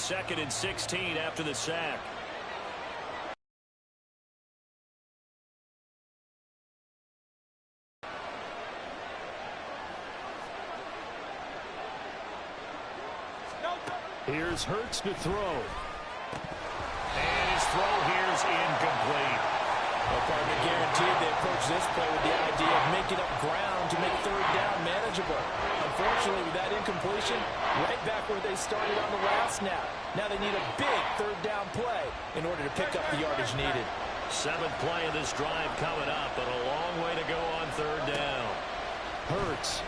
2nd and 16 after the sack. Here's Hurts to throw. And his throw here is incomplete. Well, partner, guaranteed they approach this play with the idea of making up ground to make third down manageable. Unfortunately, with that incompletion, right back where they started on the last snap. Now they need a big third down play in order to pick up the yardage needed. 7th play of this drive coming up, but a long way to go on third down. Hurts.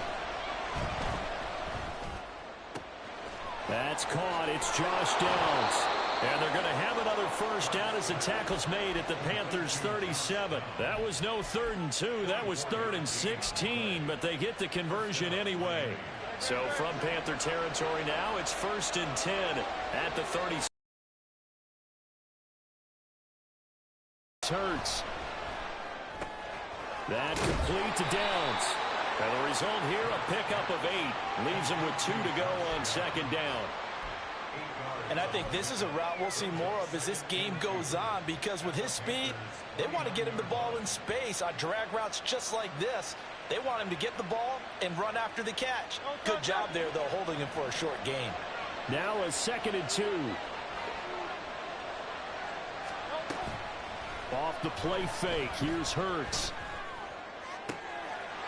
That's caught. It's Josh Downs. And they're going to have another first down as the tackle's made at the Panthers' 37. That was no 3rd and 2. That was 3rd and 16, but they get the conversion anyway. So from Panther territory now, it's 1st and 10 at the 36. Hurts. That complete to Downs. And the result here, a pickup of 8. Leaves him with 2 to go on 2nd down. And I think this is a route we'll see more of as this game goes on, because with his speed, they want to get him the ball in space on drag routes just like this. They want him to get the ball and run after the catch. Good job there, though, holding him for a short gain. Now a 2nd and 2. Off the play fake. Here's Hurts.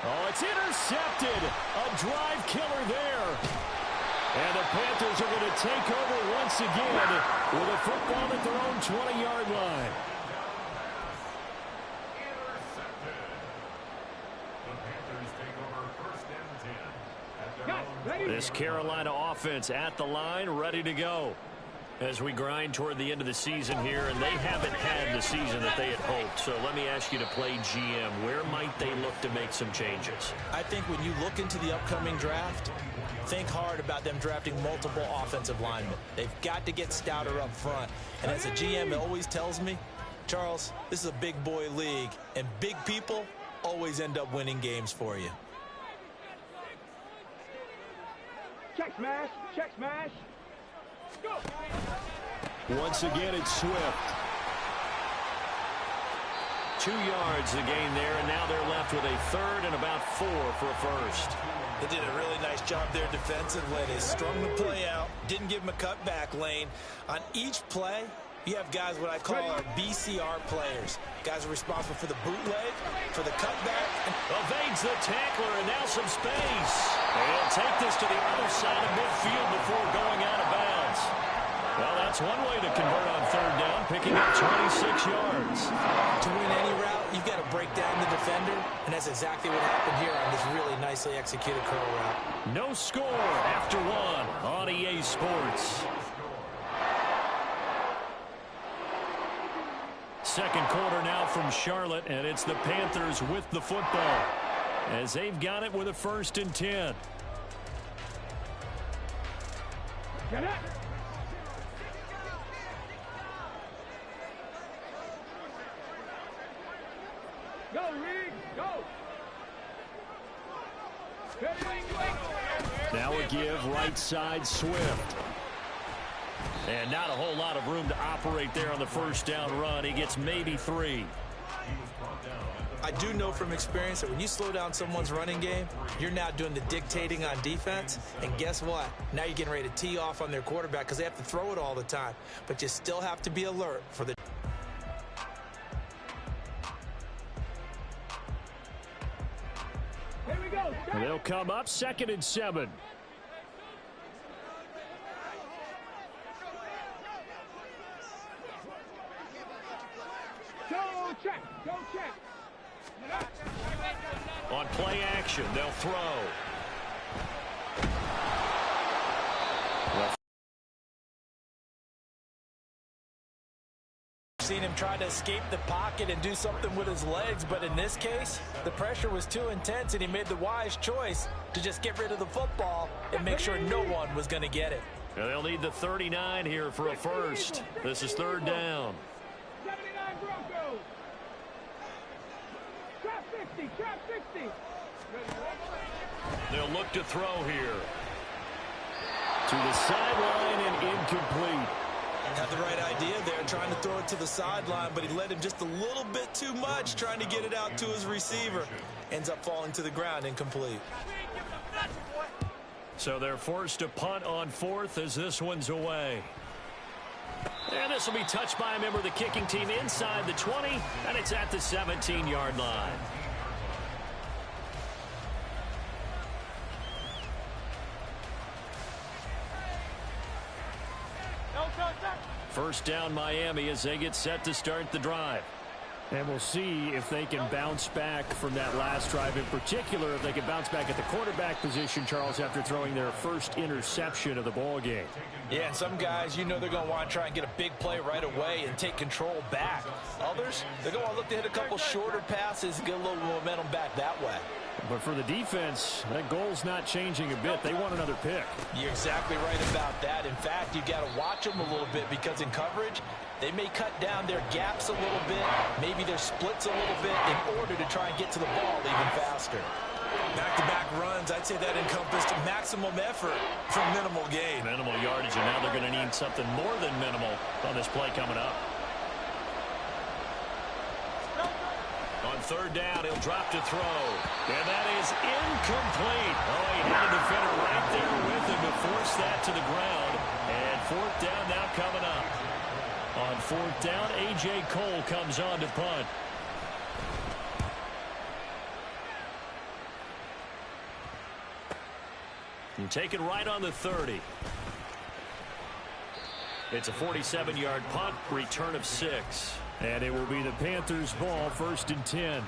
Oh, it's intercepted. A drive killer there. And the Panthers are going to take over once again with a football at their own 20-yard line. This Carolina offense at the line, ready to go as we grind toward the end of the season here, and they haven't had the season that they had hoped. So let me ask you to play GM. Where might they look to make some changes? I think when you look into the upcoming draft, think hard about them drafting multiple offensive linemen. They've got to get stouter up front. And as a GM always tells me, Charles, this is a big boy league, and big people always end up winning games for you. Check smash, check smash. Go. Once again, it's Swift. 2 yards the gain there, and now they're left with a 3rd and about 4 for a first. They did a really nice job there defensively. They strung the play out, didn't give them a cutback lane. On each play, you have guys what I call our BCR players. Guys are responsible for the bootleg, for the cutback. Evades the tackler, and now some space. They'll take this to the other side of midfield before going out of bounds. Well, that's one way to convert on third down, picking up 26 yards. To win any route, you've got to break down the defender, and that's exactly what happened here on this really nicely executed curl route. No score after 1 on EA Sports. Second quarter now from Charlotte, and it's the Panthers with the football as they've got it with a 1st and 10. Get it. Go, Reed, go. Now a give, right side, Swift. And not a whole lot of room to operate there on the first down run. He gets maybe 3. I do know from experience that when you slow down someone's running game, you're now doing the dictating on defense. And guess what? Now you're getting ready to tee off on their quarterback because they have to throw it all the time. But you still have to be alert for the... Here we go. They'll come up 2nd and 7. Go check. Go check. On play action, they'll throw. Seen him try to escape the pocket and do something with his legs, but in this case, the pressure was too intense, and he made the wise choice to just get rid of the football and make sure no one was going to get it. And they'll need the 39 here for a first. This is 3rd down. 79 Broncos. Trap 60, trap 60. They'll look to throw here. To the sideline and incomplete. Had the right idea there, trying to throw it to the sideline, but he led him just a little bit too much, trying to get it out to his receiver. Ends up falling to the ground, incomplete. So they're forced to punt on fourth as this one's away. And this will be touched by a member of the kicking team inside the 20, and it's at the 17-yard line. First down Miami as they get set to start the drive. And we'll see if they can bounce back from that last drive. In particular, if they can bounce back at the quarterback position, Charles, after throwing their first interception of the ball game. Yeah, and some guys, you know they're going to want to try and get a big play right away and take control back. Others, they're going to look to hit a couple shorter passes and get a little momentum back that way. But for the defense, that goal's not changing a bit. They want another pick. You're exactly right about that. In fact, you got to watch them a little bit because in coverage, they may cut down their gaps a little bit, maybe their splits a little bit in order to try and get to the ball even faster. Back-to-back runs, I'd say that encompassed maximum effort for minimal gain. Minimal yardage, and now they're going to need something more than minimal on this play coming up. On third down, he'll drop to throw. And that is incomplete. Oh, he had a defender right there with him to force that to the ground. And fourth down now coming up. On fourth down, A.J. Cole comes on to punt. And taken right on the 30. It's a 47-yard punt, return of 6. And it will be the Panthers' ball, 1st and 10.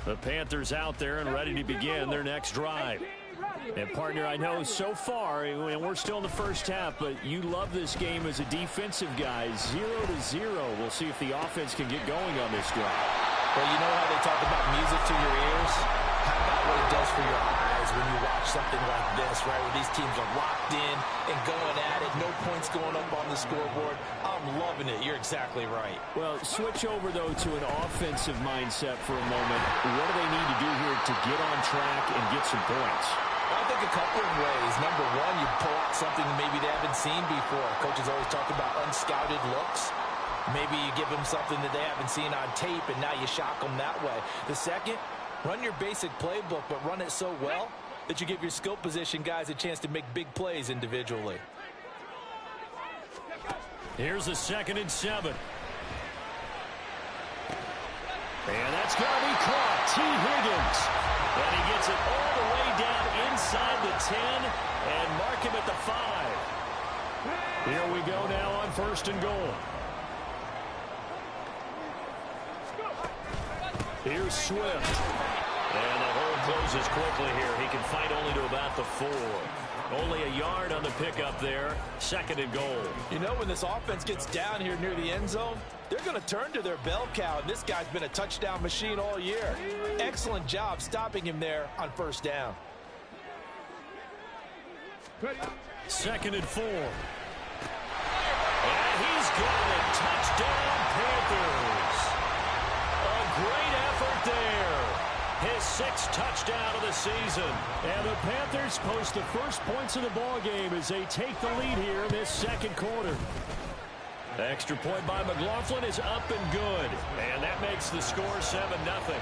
The Panthers out there and ready to begin their next drive. And, partner, I know so far, and we're still in the first half, but you love this game as a defensive guy. 0-0. We'll see if the offense can get going on this drive. Well, you know how they talk about music to your ears? How about what it does for your eyes when you watch something like this, right, where these teams are locked in and going at it, no points going up on the scoreboard? I'm loving it. You're exactly right. Well, switch over, though, to an offensive mindset for a moment. What do they need to do here to get on track and get some points? I think a couple of ways. Number one, you pull out something maybe they haven't seen before. Coaches always talk about unscouted looks. Maybe you give them something that they haven't seen on tape, and now you shock them that way. The second, run your basic playbook, but run it so well that you give your skill position guys a chance to make big plays individually. Here's a 2nd and 7. And that's going to be caught. T. Higgins. And he gets it all the way down inside the 10 and mark him at the 5. Here we go now on 1st and goal. Here's Swift. And the hole closes quickly here. He can fight only to about the 4. Only a yard on the pickup there. 2nd and goal. You know, when this offense gets down here near the end zone, they're going to turn to their bell cow, and this guy's been a touchdown machine all year. Excellent job stopping him there on 1st down. 2nd and 4. And he's got it. Touchdown, Panthers. A great effort there. His 6th touchdown of the season. And the Panthers post the first points of the ball game as they take the lead here in this 2nd quarter. The extra point by McLaughlin is up and good. And that makes the score 7-0.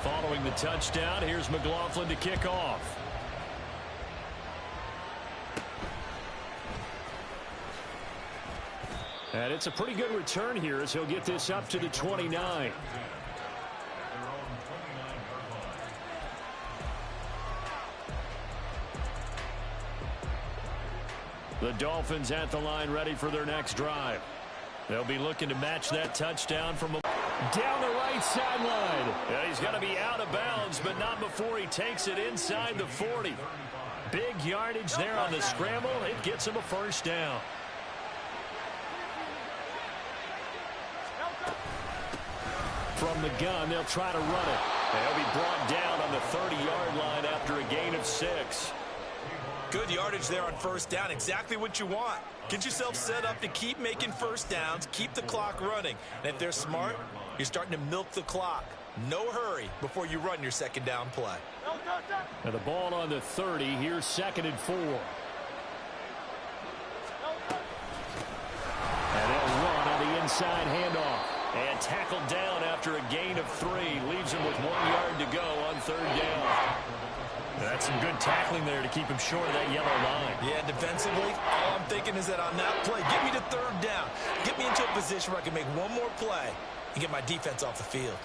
Following the touchdown, here's McLaughlin to kick off. And it's a pretty good return here as he'll get this up to the 29. The Dolphins at the line ready for their next drive. They'll be looking to match that touchdown from down the right sideline. Yeah, he's going to be out of bounds, but not before he takes it inside the 40. Big yardage there on the scramble. It gets him a 1st down. From the gun, they'll try to run it. They'll be brought down on the 30-yard line after a gain of 6. Good yardage there on first down. Exactly what you want. Get yourself set up to keep making first downs, keep the clock running. And if they're smart, you're starting to milk the clock. No hurry before you run your second down play. And the ball on the 30. Here's 2nd and 4. And they'll run on the inside handoff. And tackled down after a gain of 3. Leaves him with 1 yard to go on 3rd down. That's some good tackling there to keep him short of that yellow line. Yeah, defensively, all I'm thinking is that on that play, get me to 3rd down. Get me into a position where I can make one more play and get my defense off the field.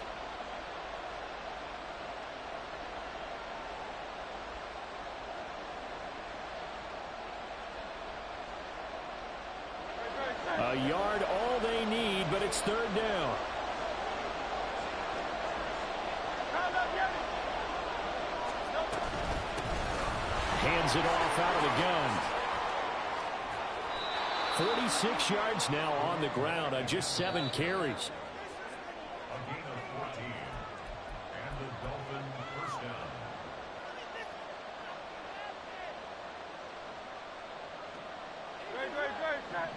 A yard all they need, but it's 3rd down. Hands it off out of the gun. 46 yards now on the ground on just 7 carries. A gain of 14. And the Dolphin first down. Great, set.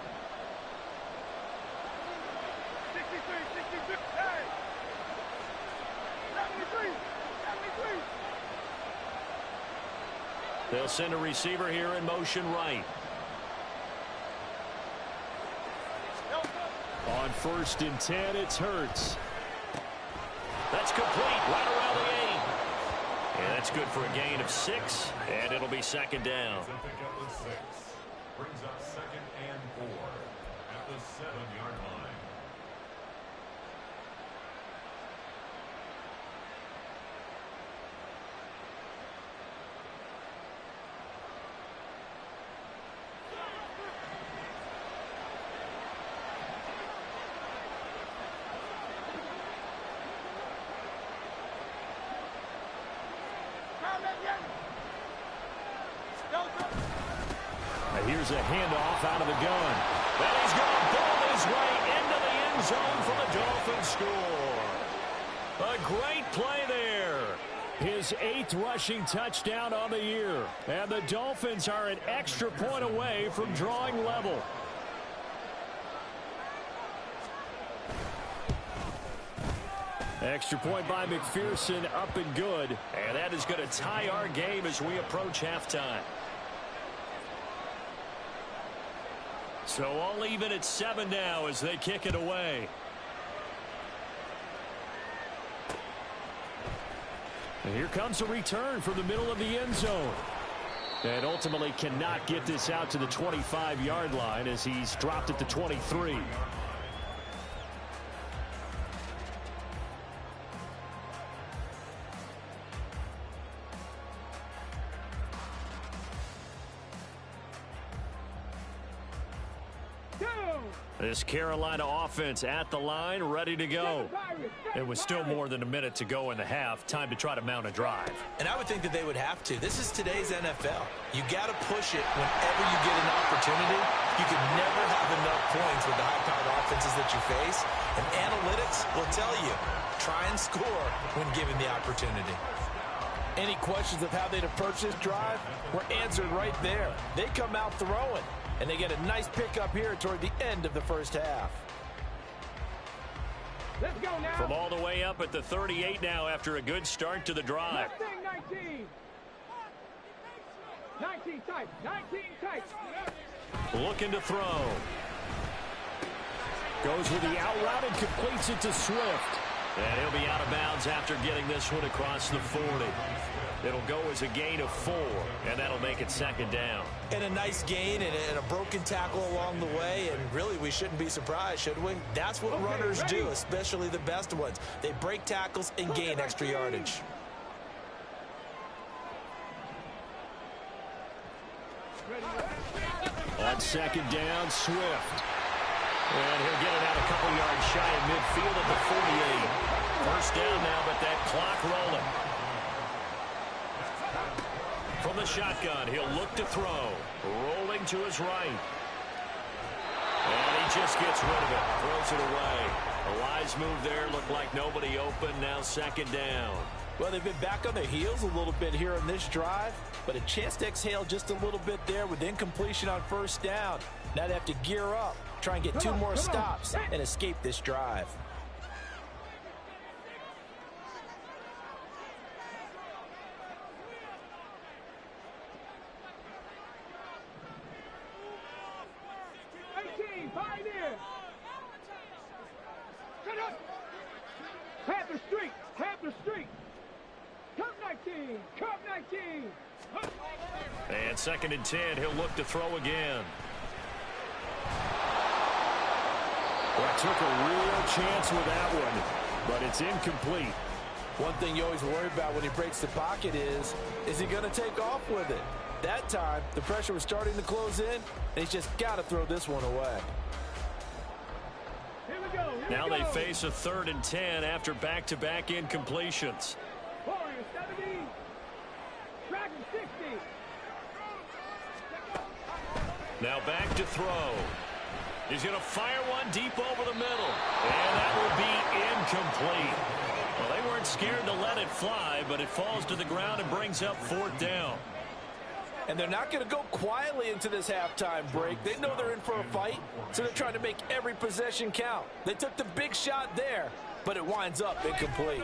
63, 63, hey! 73, 73. They'll send a receiver here in motion right. On 1st and 10, it's Hurts. That's complete right around the 8. And that's good for a gain of 6, and it'll be 2nd down. To pick up the 6. Brings up 2nd and 4 at the 7-yard line. Here's a handoff out of the gun. And he's going to ball his way into the end zone for the Dolphins score. A great play there. His 8th rushing touchdown on the year. And the Dolphins are an extra point away from drawing level. Extra point by McPherson, up and good. And that is going to tie our game as we approach halftime. So all even at 7 now as they kick it away. And here comes a return from the middle of the end zone. And ultimately cannot get this out to the 25-yard line as he's dropped at the 23. This Carolina offense at the line, ready to go. It was still more than a minute to go in the half. Time to try to mount a drive. And I would think that they would have to. This is today's NFL. You got to push it whenever you get an opportunity. You can never have enough points with the high-powered offenses that you face. And analytics will tell you, try and score when given the opportunity. Any questions of how they'd approach this drive were answered right there. They come out throwing. And they get a nice pickup here toward the end of the first half. Let's go now. From all the way up at the 38 now after a good start to the drive. 19. 19 tight. 19 tight. Looking to throw. Goes with the out route and completes it to Swift. And he'll be out of bounds after getting this one across the 40. It'll go as a gain of 4, and that'll make it 2nd down. And a nice gain and a broken tackle along the way, and really we shouldn't be surprised, should we? That's what runners do, especially the best ones. They break tackles and gain extra yardage. On 2nd down, Swift. And he'll get it out a couple yards shy of midfield at the 48. First down now, but that clock rolling. From the shotgun, he'll look to throw. Rolling to his right. And he just gets rid of it. Throws it away. A wise move there. Looked like nobody open. Now 2nd down. Well, they've been back on their heels a little bit here on this drive, but a chance to exhale just a little bit there with incompletion on first down. Now they have to gear up, try and get two more stops, and escape this drive. Panther Street! Panther Street! Cup 19! Cup 19! And 2nd and 10, he'll look to throw again. Well, took a real chance with that one, but it's incomplete. One thing you always worry about when he breaks the pocket is he going to take off with it? That time, the pressure was starting to close in, and he's just got to throw this one away. Now they face a 3rd and 10 after back-to-back incompletions. Warrior 70, Dragon 60. Now back to throw. He's going to fire one deep over the middle. And that will be incomplete. Well, they weren't scared to let it fly, but it falls to the ground and brings up 4th down. And they're not going to go quietly into this halftime break. They know they're in for a fight, so they're trying to make every possession count. They took the big shot there, but it winds up incomplete.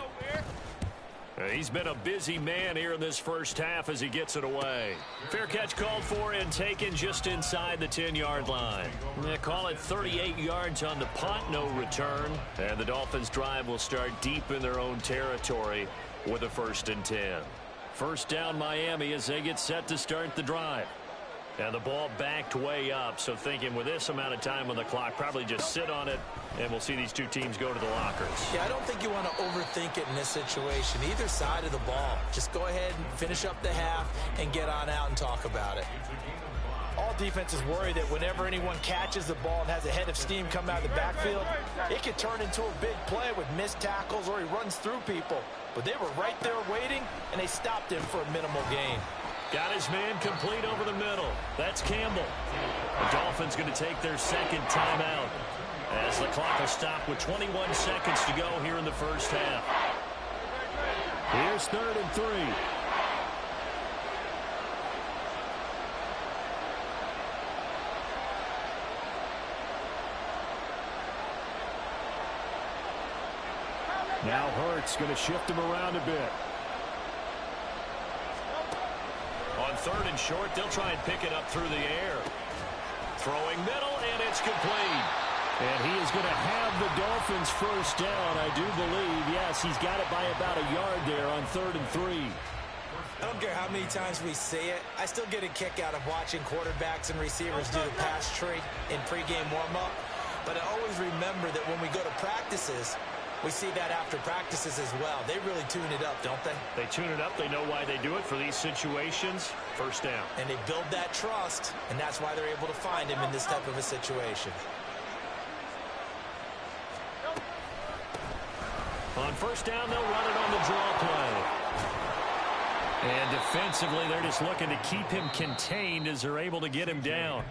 He's been a busy man here in this first half as he gets it away. Fair catch called for and taken just inside the 10-yard line. They call it 38 yards on the punt, no return. And the Dolphins' drive will start deep in their own territory with a 1st and 10. First down Miami as they get set to start the drive. And the ball backed way up, so thinking with this amount of time on the clock, probably just sit on it, and we'll see these two teams go to the lockers. Yeah, I don't think you want to overthink it in this situation. Either side of the ball. Just go ahead and finish up the half and get on out and talk about it. All defenses worry that whenever anyone catches the ball and has a head of steam come out of the backfield, it could turn into a big play with missed tackles or he runs through people. But they were right there waiting, and they stopped him for a minimal gain. Got his man complete over the middle. That's Campbell. The Dolphins going to take their 2nd timeout as the clock will stop with 21 seconds to go here in the first half. Here's 3rd and 3. Now Hurts going to shift him around a bit. On 3rd and short, they'll try and pick it up through the air. Throwing middle, and it's complete. And he is going to have the Dolphins first down, I do believe. Yes, he's got it by about a yard there on 3rd and 3. I don't care how many times we say it. I still get a kick out of watching quarterbacks and receivers do the pass tree in pregame warm-up. But I always remember that when we go to practices, we see that after practices as well. They really tune it up, don't they? They tune it up. They know why they do it for these situations. First down. And they build that trust, and that's why they're able to find him in this type of a situation. On first down, they'll run it on the draw play. And defensively, they're just looking to keep him contained as they're able to get him down.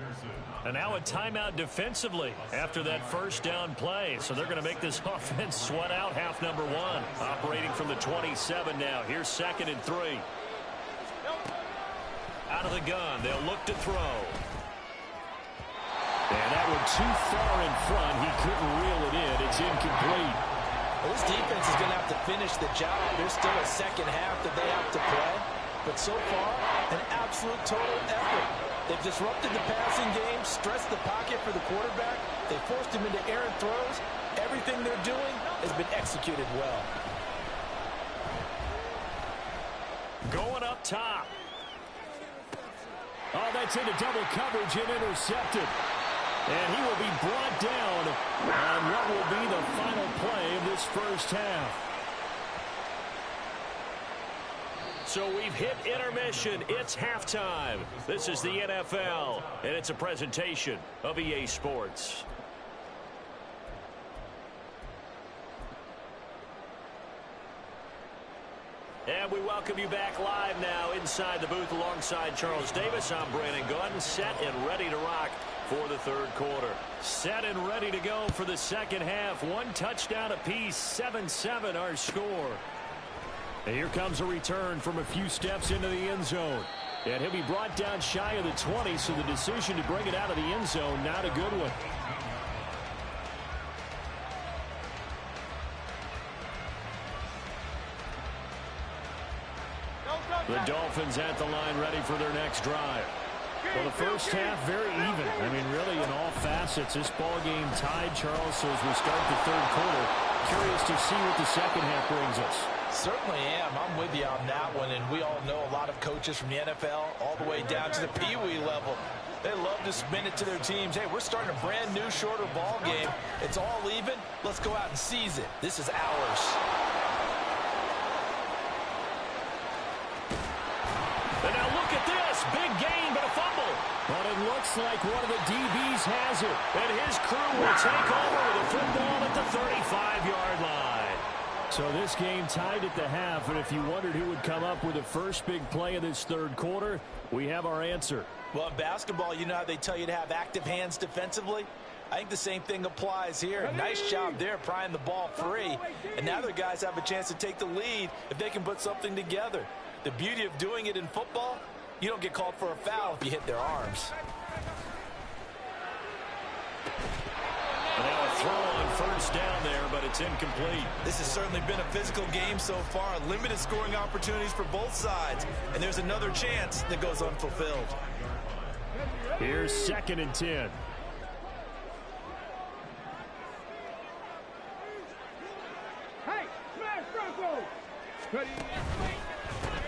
And now a timeout defensively after that first down play. So they're going to make this offense sweat out half number 1. Operating from the 27 now. Here's 2nd and 3. Out of the gun, they'll look to throw. And that one too far in front. He couldn't reel it in. It's incomplete. Well, this defense is going to have to finish the job. There's still a second half that they have to play. But so far, an absolute total effort. They've disrupted the passing game, stressed the pocket for the quarterback. They forced him into errant throws. Everything they're doing has been executed well. Going up top. Oh, that's into double coverage and intercepted. And he will be brought down on what will be the final play of this first half. So we've hit intermission. It's halftime. This is the NFL, and it's a presentation of EA Sports. And we welcome you back live now inside the booth alongside Charles Davis. I'm Brandon Gunn, set and ready to rock for the third quarter. Set and ready to go for the second half. One touchdown apiece, 7-7 our score. And here comes a return from a few steps into the end zone. And he'll be brought down shy of the 20, so the decision to bring it out of the end zone, not a good one. The Dolphins at the line ready for their next drive. Well, the first half, very even. I mean, really, in all facets, this ball game tied, Charles, so as we start the third quarter, curious to see what the second half brings us. Certainly am. I'm with you on that one, and we all know a lot of coaches from the NFL all the way down to the Pee-wee level. They love to spin it to their teams. Hey, we're starting a brand new, shorter ball game. It's all even. Let's go out and seize it. This is ours. And now look at this. Big gain, but a fumble. But it looks like one of the DBs has it. And his crew will take over with a football at the 35-yard line. So this game tied at the half, and if you wondered who would come up with the first big play of this third quarter, we have our answer. Well, in basketball, you know how they tell you to have active hands defensively? I think the same thing applies here. Nice job there prying the ball free. And now their guys have a chance to take the lead if they can put something together. The beauty of doing it in football, you don't get called for a foul if you hit their arms. And now a throw on first down there, but it's incomplete. This has certainly been a physical game so far. Limited scoring opportunities for both sides. And there's another chance that goes unfulfilled. Here's 2nd and 10. Hey, smash Bronco!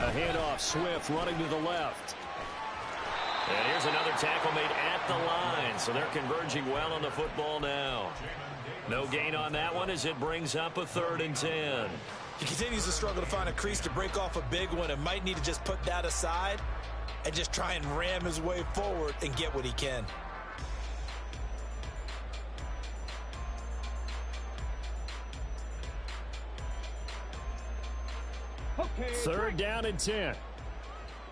A handoff, Swift running to the left. And here's another tackle made at the line, so they're converging well on the football now. No gain on that one as it brings up a 3rd and 10. He continues to struggle to find a crease to break off a big one and might need to just put that aside and just try and ram his way forward and get what he can. Okay, 3rd down and 10.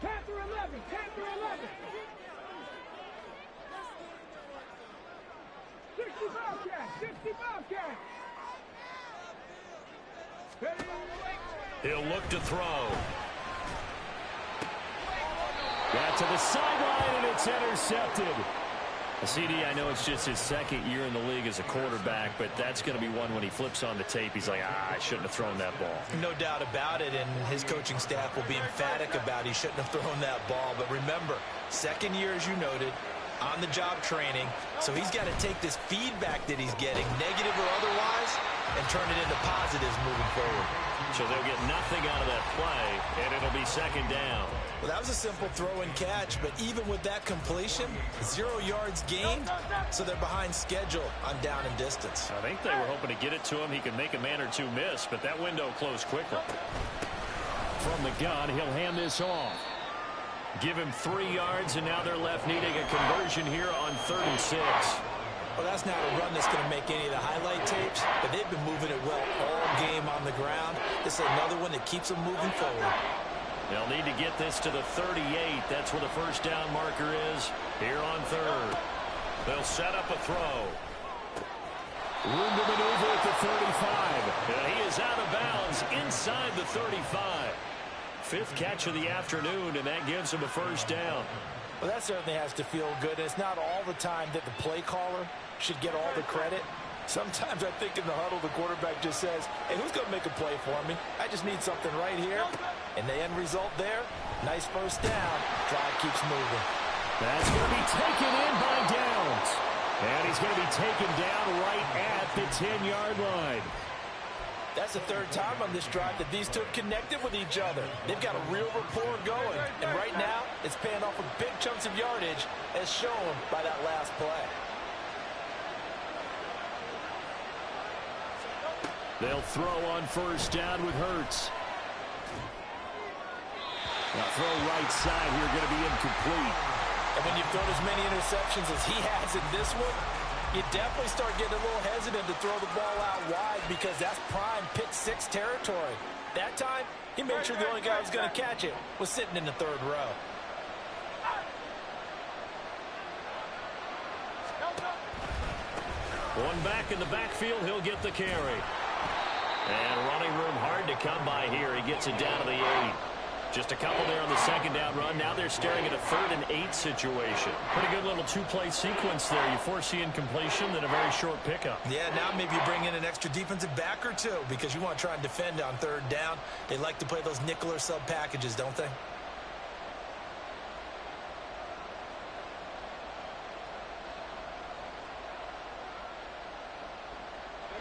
Panther 11, Panther 11. 60 Bobcat, 60 Bobcat. He'll look to throw. Got to the sideline, and it's intercepted. CD, I know it's just his 2nd year in the league as a quarterback, but that's going to be one when he flips on the tape. He's like, I shouldn't have thrown that ball. No doubt about it, and his coaching staff will be emphatic about he shouldn't have thrown that ball. But remember, 2nd year, as you noted, on-the-job training, so he's got to take this feedback that he's getting, negative or otherwise, and turn it into positives moving forward. So they'll get nothing out of that play, and it'll be 2nd down. Well, that was a simple throw and catch, but even with that completion, 0 yards gained, so they're behind schedule on down and distance. I think they were hoping to get it to him. He could make a man or two miss, but that window closed quickly. From the gun, he'll hand this off. Give him 3 yards, and now they're left needing a conversion here on 3rd and 6. Well, that's not a run that's going to make any of the highlight tapes, but they've been moving it well all game on the ground. This is another one that keeps them moving forward. They'll need to get this to the 38. That's where the first down marker is here on 3rd. They'll set up a throw. Room to maneuver at the 35. And he is out of bounds inside the 35. 5th catch of the afternoon, and that gives him a first down. Well, that certainly has to feel good. It's not all the time that the play caller should get all the credit. Sometimes I think in the huddle, the quarterback just says, hey, who's going to make a play for me? I just need something right here. And the end result there, nice first down. Drive keeps moving. That's going to be taken in by Downs. And he's going to be taken down right at the 10-yard line. That's the 3rd time on this drive that these two have connected with each other. They've got a real rapport going. And right now, it's paying off with big chunks of yardage, as shown by that last play. They'll throw on first down with Hurts. Now throw right side here, going to be incomplete. And when you've thrown as many interceptions as he has in this one, you definitely start getting a little hesitant to throw the ball out wide because that's prime pick 6 territory. That time, he made sure the only guy who was going to catch it was sitting in the 3rd row. One back in the backfield, he'll get the carry. And running room hard to come by here. He gets it down to the 8. Just a couple there on the second down run. Now they're staring at a 3rd and 8 situation. Pretty good little two-play sequence there. You foresee incompletion, then a very short pickup. Yeah, now maybe you bring in an extra defensive back or two because you want to try and defend on 3rd down. They like to play those nickel or sub packages, don't they?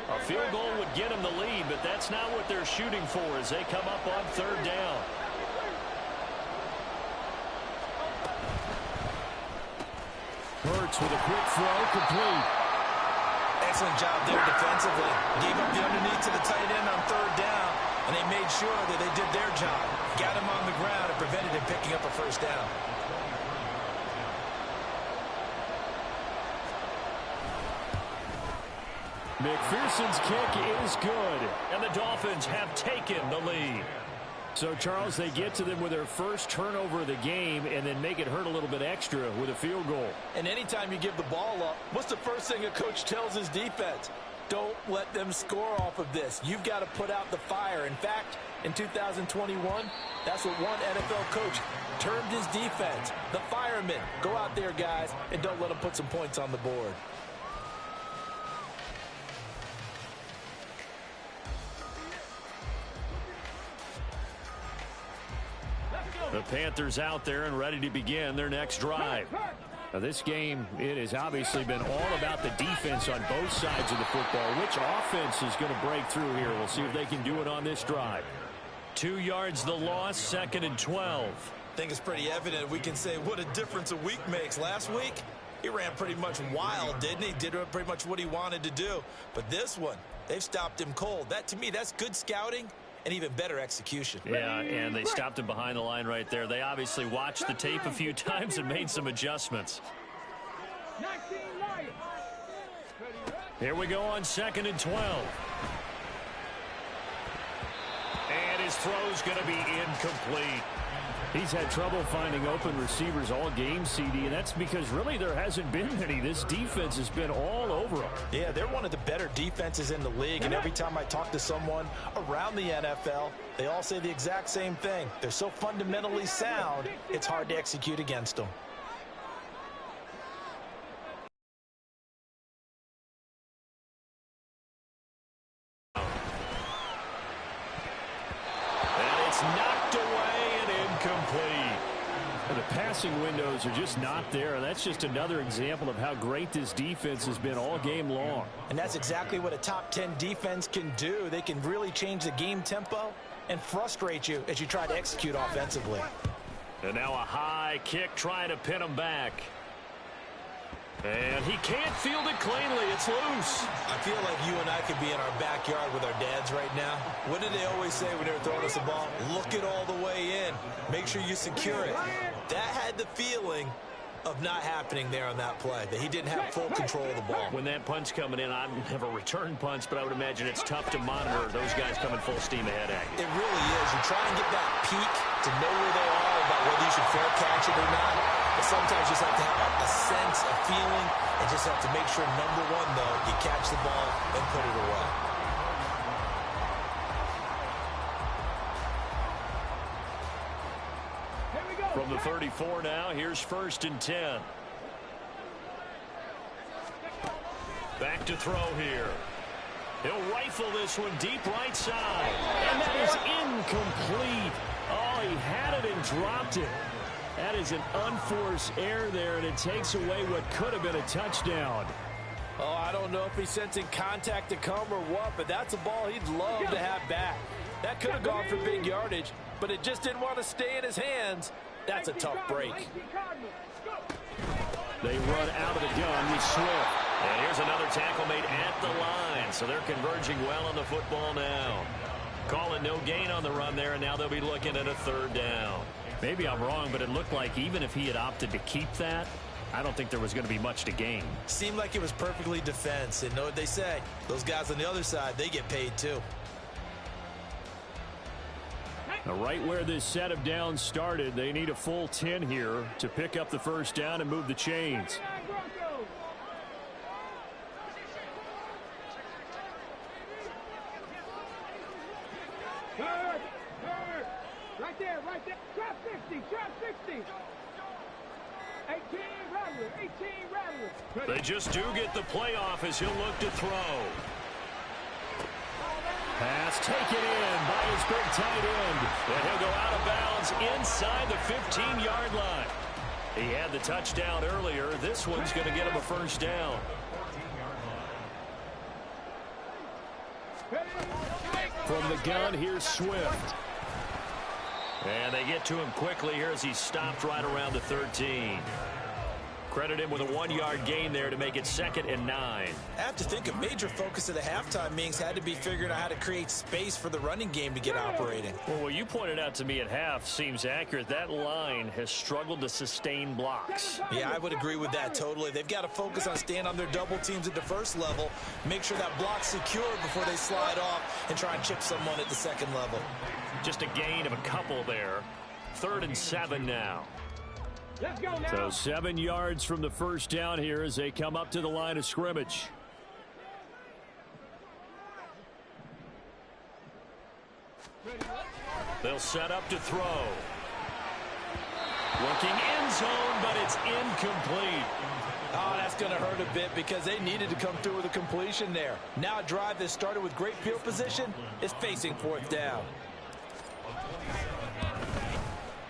A field goal would get them the lead, but that's not what they're shooting for as they come up on 3rd down. Hurts with a quick throw, complete. Excellent job there defensively. Gave up the underneath to the tight end on 3rd down, and they made sure that they did their job. Got him on the ground and prevented him picking up a 1st down. McPherson's kick is good, and the Dolphins have taken the lead. So, Charles, they get to them with their first turnover of the game and then make it hurt a little bit extra with a field goal. And anytime you give the ball up, what's the first thing a coach tells his defense? Don't let them score off of this. You've got to put out the fire. In fact, in 2021, that's what one NFL coach termed his defense. The firemen. Go out there, guys, and don't let them put some points on the board. The Panthers out there and ready to begin their next drive. Now, this game, it has obviously been all about the defense on both sides of the football. Which offense is going to break through here? We'll see if they can do it on this drive. 2 yards the loss, 2nd and 12. I think it's pretty evident. We can say what a difference a week makes. Last week, he ran pretty much wild, didn't he? Did pretty much what he wanted to do. But this one, they've stopped him cold. That, to me, that's good scouting and even better execution. Yeah, and they stopped him behind the line right there. They obviously watched the tape a few times and made some adjustments. Here we go on 2nd and 12. And his throw's going to be incomplete. He's had trouble finding open receivers all game, CD, and that's because really there hasn't been any. This defense has been all over them. Yeah, they're one of the better defenses in the league, and every time I talk to someone around the NFL, they all say the exact same thing. They're so fundamentally sound, it's hard to execute against them. And it's knocked away and incomplete. The passing windows are just not there, and that's just another example of how great this defense has been all game long. And that's exactly what a top 10 defense can do. They can really change the game tempo and frustrate you as you try to execute offensively. And now a high kick trying to pin him back. And he can't field it cleanly. It's loose. I feel like you and I could be in our backyard with our dads right now. What did they always say when they were throwing us the ball? Look it all the way in. Make sure you secure it. That had the feeling of not happening there on that play, that he didn't have full control of the ball. When that punch coming in, I've never returned punch, but I would imagine it's tough to monitor those guys coming full steam ahead at you. It really is. You try and get that peek to know where they are, about whether you should fair catch it or not. But sometimes you just have to have a sense, a feeling, and just have to make sure, number one, though, you catch the ball and put it away. From the 34 now, here's 1st and 10. Back to throw here. He'll rifle this one deep right side. And that is incomplete. Oh, he had it and dropped it. That is an unforced error there, and it takes away what could have been a touchdown. Oh, I don't know if he's sensing contact to come or what, but that's a ball he'd love to have back. That could have gone for big yardage, but it just didn't want to stay in his hands. That's a tough break. They run out of the gun with Swift. And here's another tackle made at the line, so they're converging well on the football now. Calling no gain on the run there, and now they'll be looking at a 3rd down. Maybe I'm wrong, but it looked like even if he had opted to keep that, I don't think there was going to be much to gain. Seemed like it was perfectly defense, and know what they say. Those guys on the other side, they get paid too. Now, right where this set of downs started, they need a full 10 here to pick up the 1st down and move the chains. Right there, right there. Trap 60, trap 60. 18 Rattler, 18 Rattler. They just do get the playoff as he'll look to throw. Pass taken in by his big tight end. And he'll go out of bounds inside the 15-yard line. He had the touchdown earlier. This one's going to get him a first down. From the gun, here's Swift. And they get to him quickly here as he stopped right around the 13. Credit him with a 1-yard gain there to make it 2nd and 9. I have to think a major focus of the halftime meetings had to be figuring out how to create space for the running game to get operating. Well, what you pointed out to me at half seems accurate. That line has struggled to sustain blocks. Yeah, I would agree with that totally. They've got to focus on staying on their double teams at the first level, make sure that block's secure before they slide off and try and chip someone at the second level. Just a gain of a couple there. 3rd and 7 now. Let's go now. So 7 yards from the first down here as they come up to the line of scrimmage. They'll set up to throw. Looking end zone, but it's incomplete. Oh, that's going to hurt a bit because they needed to come through with a completion there. Now a drive that started with great field position is facing 4th down.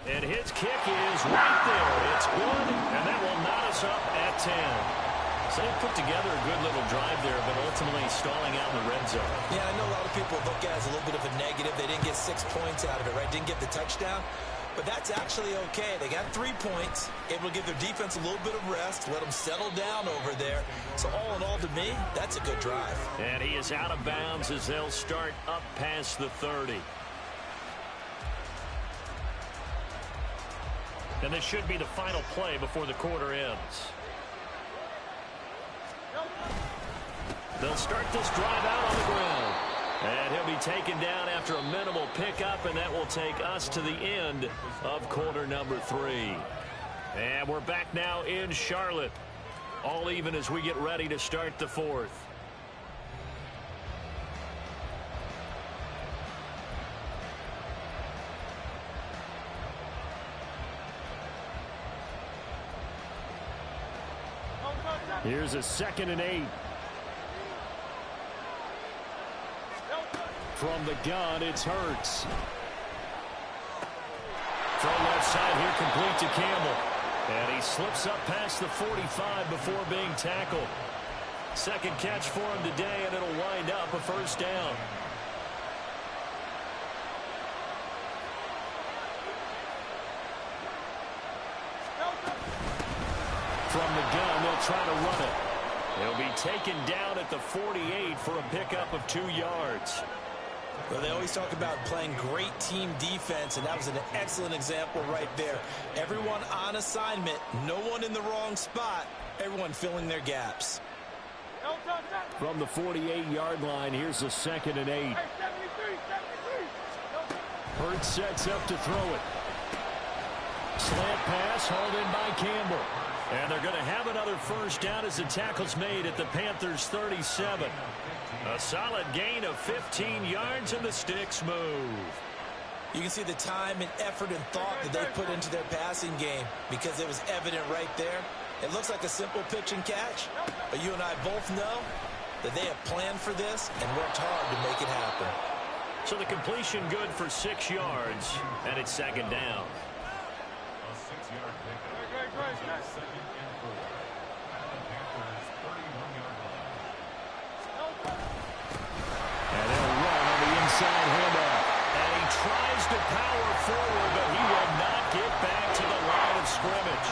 And his kick is right there. It's good, and that will knot us up at 10. So they put together a good little drive there, but ultimately stalling out in the red zone. Yeah, I know a lot of people look at it as a little bit of a negative. They didn't get 6 points out of it, right? Didn't get the touchdown. But that's actually okay. They got 3 points, able to give their defense a little bit of rest, let them settle down over there. So all in all, to me, that's a good drive. And he is out of bounds as they'll start up past the 30. And this should be the final play before the quarter ends. They'll start this drive out on the ground. And he'll be taken down after a minimal pickup, and that will take us to the end of quarter number 3. And we're back now in Charlotte. All even as we get ready to start the 4th. Here's a 2nd and 8. From the gun, it's Hurts. From left side here, complete to Campbell. And he slips up past the 45 before being tackled. 2nd catch for him today, and it'll wind up a first down. From the gun, they'll try to run it. He'll be taken down at the 48 for a pickup of 2 yards. Well, they always talk about playing great team defense, and that was an excellent example right there. Everyone on assignment, no one in the wrong spot, everyone filling their gaps. From the 48-yard line, here's a 2nd and 8. Hurts sets up to throw it. Slant pass hauled in by Campbell. And they're going to have another first down as the tackle's made at the Panthers' 37. A solid gain of 15 yards, and the sticks move. You can see the time and effort and thought that they put into their passing game because it was evident right there. It looks like a simple pitch and catch, but you and I both know that they have planned for this and worked hard to make it happen. So the completion good for 6 yards, and it's 2nd down. A 6-yard pickup. 2nd and 4. At the Panthers' 31-yard line. And they'll run on the inside handoff. And he tries to power forward, but he will not get back to the line of scrimmage.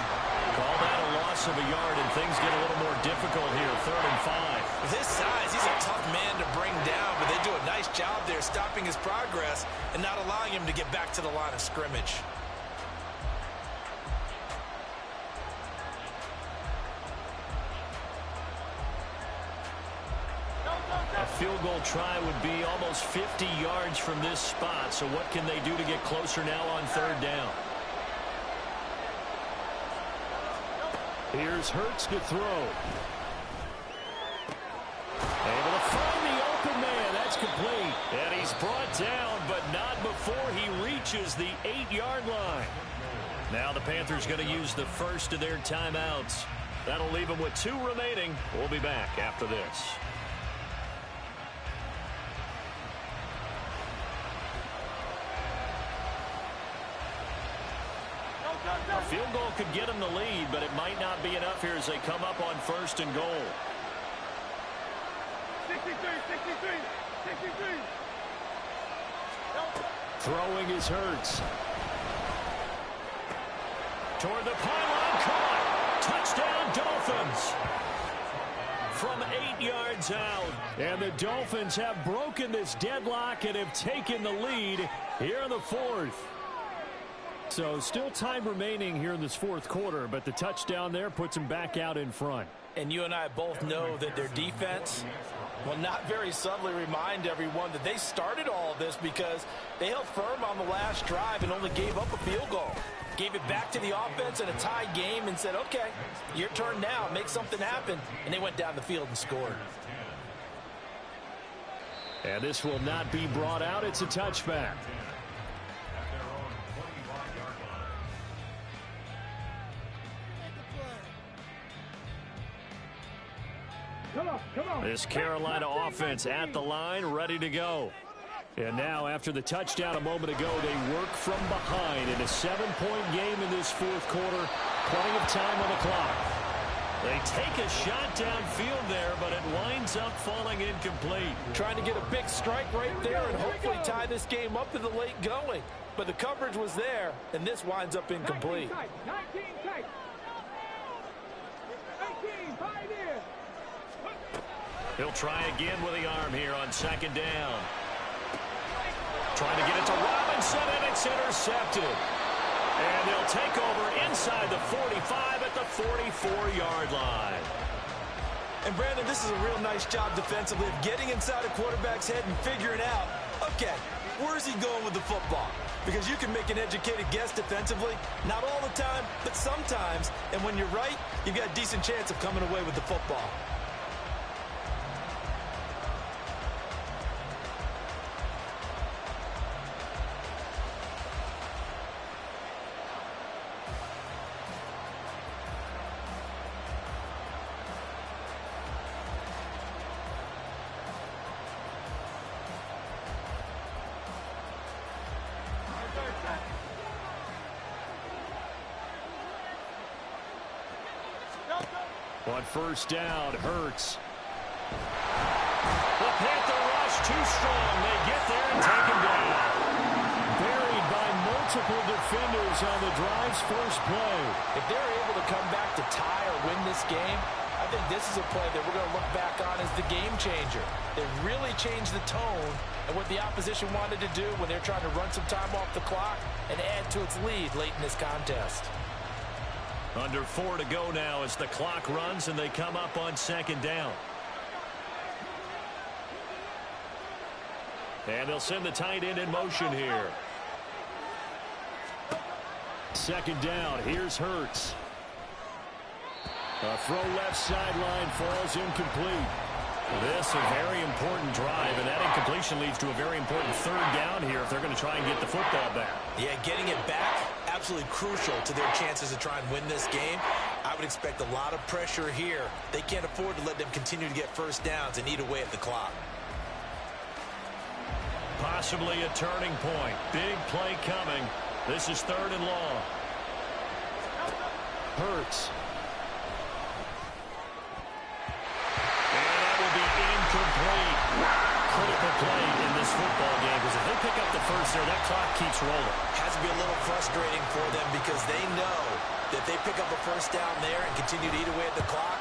Call that a loss of a yard, and things get a little more difficult here. 3rd and 5. With his size, he's a tough man to bring down, but they do a nice job there stopping his progress and not allowing him to get back to the line of scrimmage. A field goal try would be almost 50 yards from this spot. So what can they do to get closer now on 3rd down? Here's Hurts to throw. Able to find the open man. That's complete. And he's brought down, but not before he reaches reaches the 8-yard line. Now the Panthers going to use the first of their timeouts. That'll leave them with 2 remaining. We'll be back after this. A field goal could get them the lead, but it might not be enough here as they come up on 1st and goal. 63, 63, 63. Throwing is Hurts. Toward the pylon, caught. Touchdown, Dolphins. From 8 yards out. And the Dolphins have broken this deadlock and have taken the lead here in the 4th. So still time remaining here in this 4th quarter, but the touchdown there puts them back out in front. And you and I both know that their defense will not very subtly remind everyone that they started all of this because they held firm on the last drive and only gave up a field goal. Gave it back to the offense in a tied game and said, okay, your turn now, make something happen. And they went down the field and scored. And this will not be brought out. It's a touchback. Come on. This Carolina offense at the line, ready to go. And now, after the touchdown a moment ago, they work from behind in a 7-point game in this 4th quarter. Plenty of time on the clock. They take a shot downfield there, but it winds up falling incomplete. Trying to get a big strike right there and hopefully tie this game up in the late going. But the coverage was there, and this winds up incomplete. 19 tight. 18, pioneer. He'll try again with the arm here on 2nd down. Trying to get it to Robinson, and it's intercepted. And they'll take over inside the 45 at the 44-yard line. And, Brandon, this is a real nice job defensively of getting inside a quarterback's head and figuring out, okay, where's he going with the football? Because you can make an educated guess defensively, not all the time, but sometimes. And when you're right, you've got a decent chance of coming away with the football. On 1st down, Hurts. The Panther rush too strong. They get there and take him down. Buried by multiple defenders on the drive's first play. If they're able to come back to tie or win this game, I think this is a play that we're going to look back on as the game changer. They really changed the tone and what the opposition wanted to do when they're trying to run some time off the clock and add to its lead late in this contest. Under 4 to go now as the clock runs and they come up on 2nd down. And they'll send the tight end in motion here. 2nd down, here's Hurts. A throw left sideline falls incomplete. This a very important drive, and that incompletion leads to a very important 3rd down here if they're going to try and get the football back. Yeah, getting it back, absolutely crucial to their chances to try and win this game. I would expect a lot of pressure here. They can't afford to let them continue to get 1st downs and eat away at the clock. Possibly a turning point. Big play coming. This is 3rd and long. Hurts. Incomplete. Critical play in this football game because if they pick up the first there, that clock keeps rolling. Has to be a little frustrating for them because they know that they pick up a 1st down there and continue to eat away at the clock,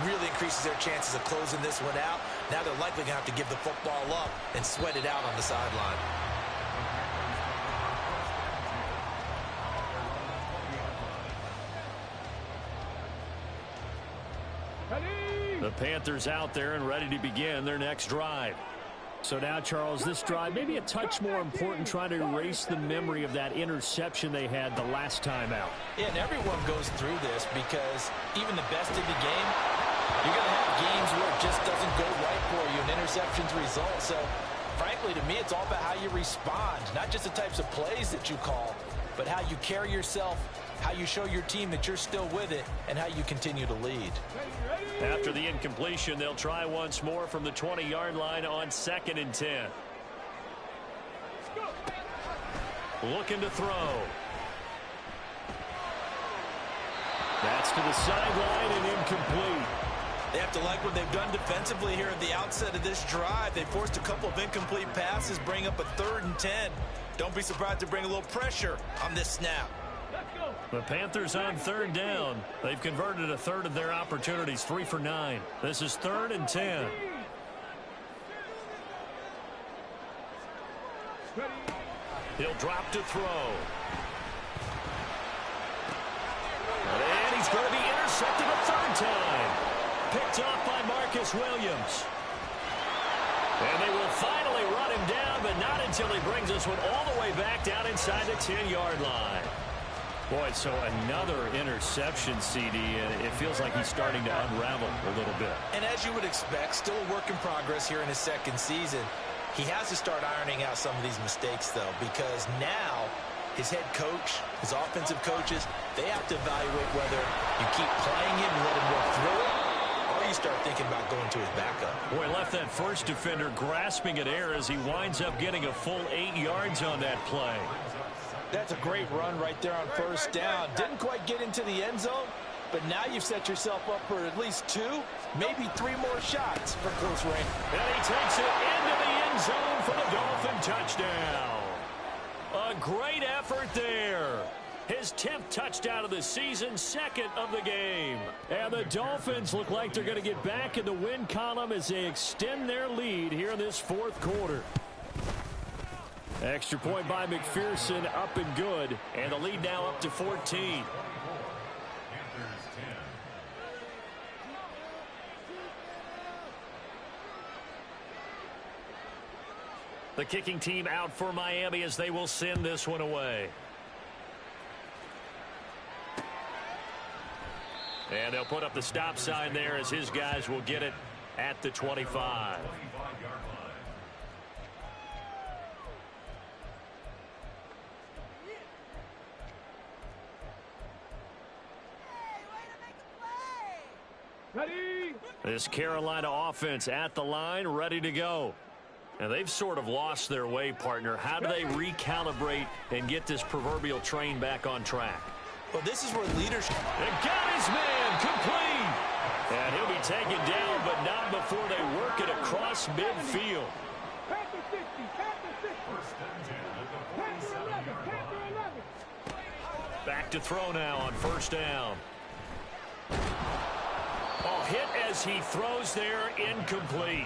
really increases their chances of closing this one out. Now they're likely going to have to give the football up and sweat it out on the sideline. The Panthers out there and ready to begin their next drive. So now, Charles, this drive maybe a touch more important, trying to erase the memory of that interception they had the last time out. Yeah, and everyone goes through this because even the best in the game, you're going to have games where it just doesn't go right for you and interceptions result. So frankly, to me, it's all about how you respond, not just the types of plays that you call, but how you carry yourself, how you show your team that you're still with it, and how you continue to lead. After the incompletion, they'll try once more from the 20-yard line on 2nd and 10. Looking to throw. That's to the sideline and incomplete. They have to like what they've done defensively here at the outset of this drive. They forced a couple of incomplete passes, bring up a 3rd and 10. Don't be surprised to bring a little pressure on this snap. The Panthers on 3rd down. They've converted a third of their opportunities, 3 for 9. This is 3rd and 10. He'll drop to throw. And he's going to be intercepted a 3rd time. Picked off by Marcus Williams. And they will finally run him down, but not until he brings this one all the way back down inside the 10-yard line. Boy, so another interception, CD, and it feels like he's starting to unravel a little bit. And as you would expect, still a work in progress here in his 2nd season. He has to start ironing out some of these mistakes, though, because now his head coach, his offensive coaches, they have to evaluate whether you keep playing him and let him work through it, or you start thinking about going to his backup. Boy, left that first defender grasping at air as he winds up getting a full 8 yards on that play. That's a great run right there on 1st down. Didn't quite get into the end zone, but now you've set yourself up for at least 2, maybe 3 more shots for close range. And he takes it into the end zone for the Dolphin touchdown. A great effort there. His 10th touchdown of the season, 2nd of the game. And the Dolphins look like they're going to get back in the win column as they extend their lead here in this 4th quarter. Extra point by McPherson, up and good. And the lead now up to 14. The kicking team out for Miami as they will send this one away. And they'll put up the stop sign there as his guys will get it at the 25. Ready? This Carolina offense at the line, ready to go. And they've sort of lost their way, partner. How do they recalibrate and get this proverbial train back on track? Well, this is where leadership... And got his man complete. And he'll be taken down, but not before they work it across midfield. Panther 60, Panther 60. Panther 11, Panther 11. Back to throw now on 1st down. Oh, hit as he throws there, incomplete.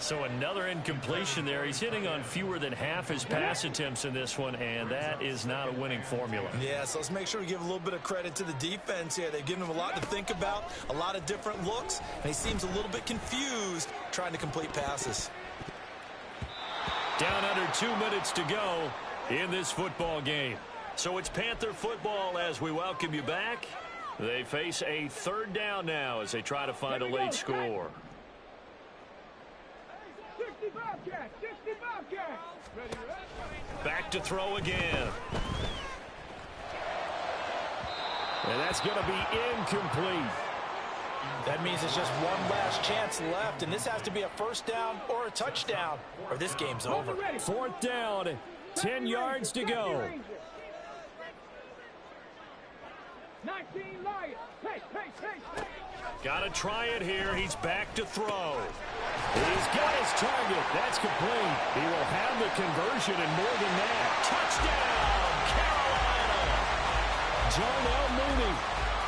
So another incompletion there. He's hitting on fewer than half his pass attempts in this one, and that is not a winning formula. Yeah, so let's make sure we give a little bit of credit to the defense here. They've given him a lot to think about, a lot of different looks, and he seems a little bit confused trying to complete passes. Down under 2 minutes to go in this football game. So it's Panther football as we welcome you back. They face a 3rd down now as they try to find a late score. 60 Bobcats, 60 Bobcats. Ready, ready. Back to throw again. And that's going to be incomplete. That means it's just one last chance left, and this has to be a 1st down or a touchdown, or this game's over. 4th down, 10 yards to go. 19 Lions. Hey. Got to try it here. He's back to throw. He's got his target. That's complete. He will have the conversion and more than that. Touchdown, Carolina. Jarnell Mooney,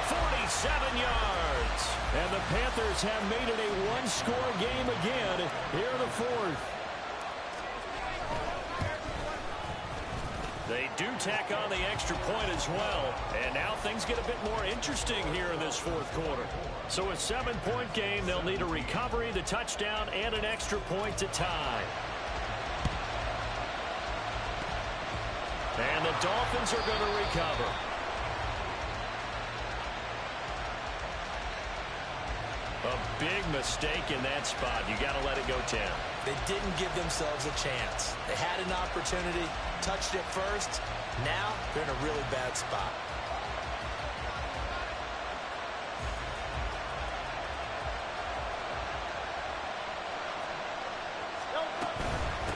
47 yards. And the Panthers have made it a one-score game again here in the 4th. They do tack on the extra point as well. And now things get a bit more interesting here in this 4th quarter. So a 7-point game, they'll need a recovery, the touchdown, and an extra point to tie. And the Dolphins are going to recover. A big mistake in that spot. You got to let it go 10. They didn't give themselves a chance. They had an opportunity, touched it first. Now they're in a really bad spot.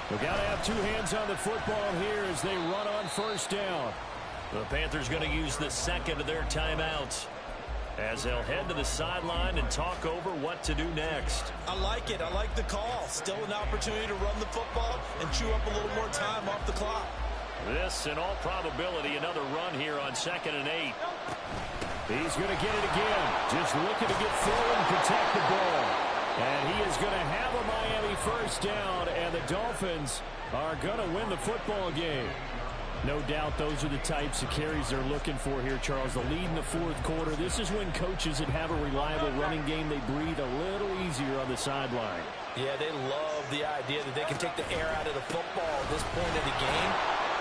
We got to have two hands on the football here as they run on first down. The Panthers going to use the second of their timeouts as they'll head to the sideline and talk over what to do next. I like it. I like the call. Still an opportunity to run the football and chew up a little more time off the clock. This, in all probability, another run here on 2nd and 8. He's going to get it again. Just looking to get through and protect the ball. And he is going to have a Miami first down, and the Dolphins are going to win the football game. No doubt those are the types of carries they're looking for here, Charles. The lead in the fourth quarter. This is when coaches that have a reliable running game, they breathe a little easier on the sideline. Yeah, they love the idea that they can take the air out of the football at this point of the game.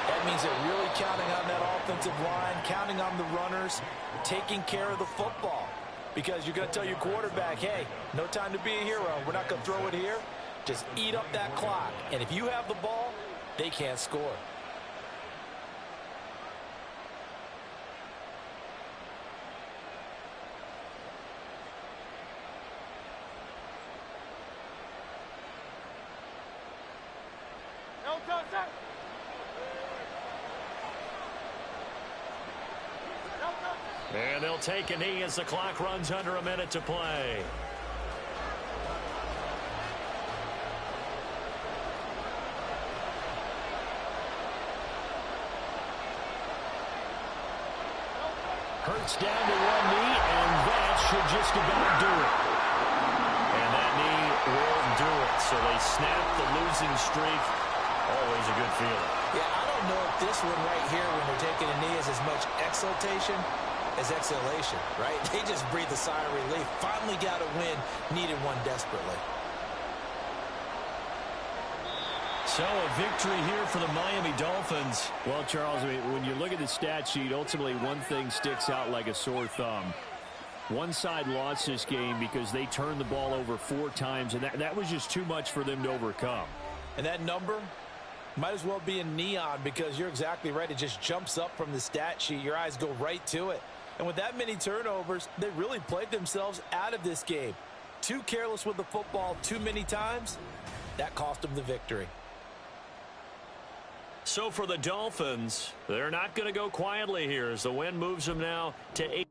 That means they're really counting on that offensive line, counting on the runners, taking care of the football. Because you're going to tell your quarterback, hey, no time to be a hero. We're not going to throw it here. Just eat up that clock. And if you have the ball, they can't score. And they'll take a knee as the clock runs under a minute to play. Hurts down to one knee, and that should just about do it. And that knee will do it. So they snap the losing streak. Always a good feeling. Yeah, I don't know if this one right here when they're taking a knee is as much exultation as exhalation, right? They just breathe a sigh of relief. Finally got a win, needed one desperately. So a victory here for the Miami Dolphins. Well, Charles, I mean, when you look at the stat sheet, ultimately one thing sticks out like a sore thumb. One side lost this game because they turned the ball over 4 times, and that was just too much for them to overcome. And that number might as well be in neon because you're exactly right. It just jumps up from the stat sheet. Your eyes go right to it. And with that many turnovers, they really played themselves out of this game. Too careless with the football too many times. That cost them the victory. So for the Dolphins, they're not going to go quietly here as the win moves them now to 8.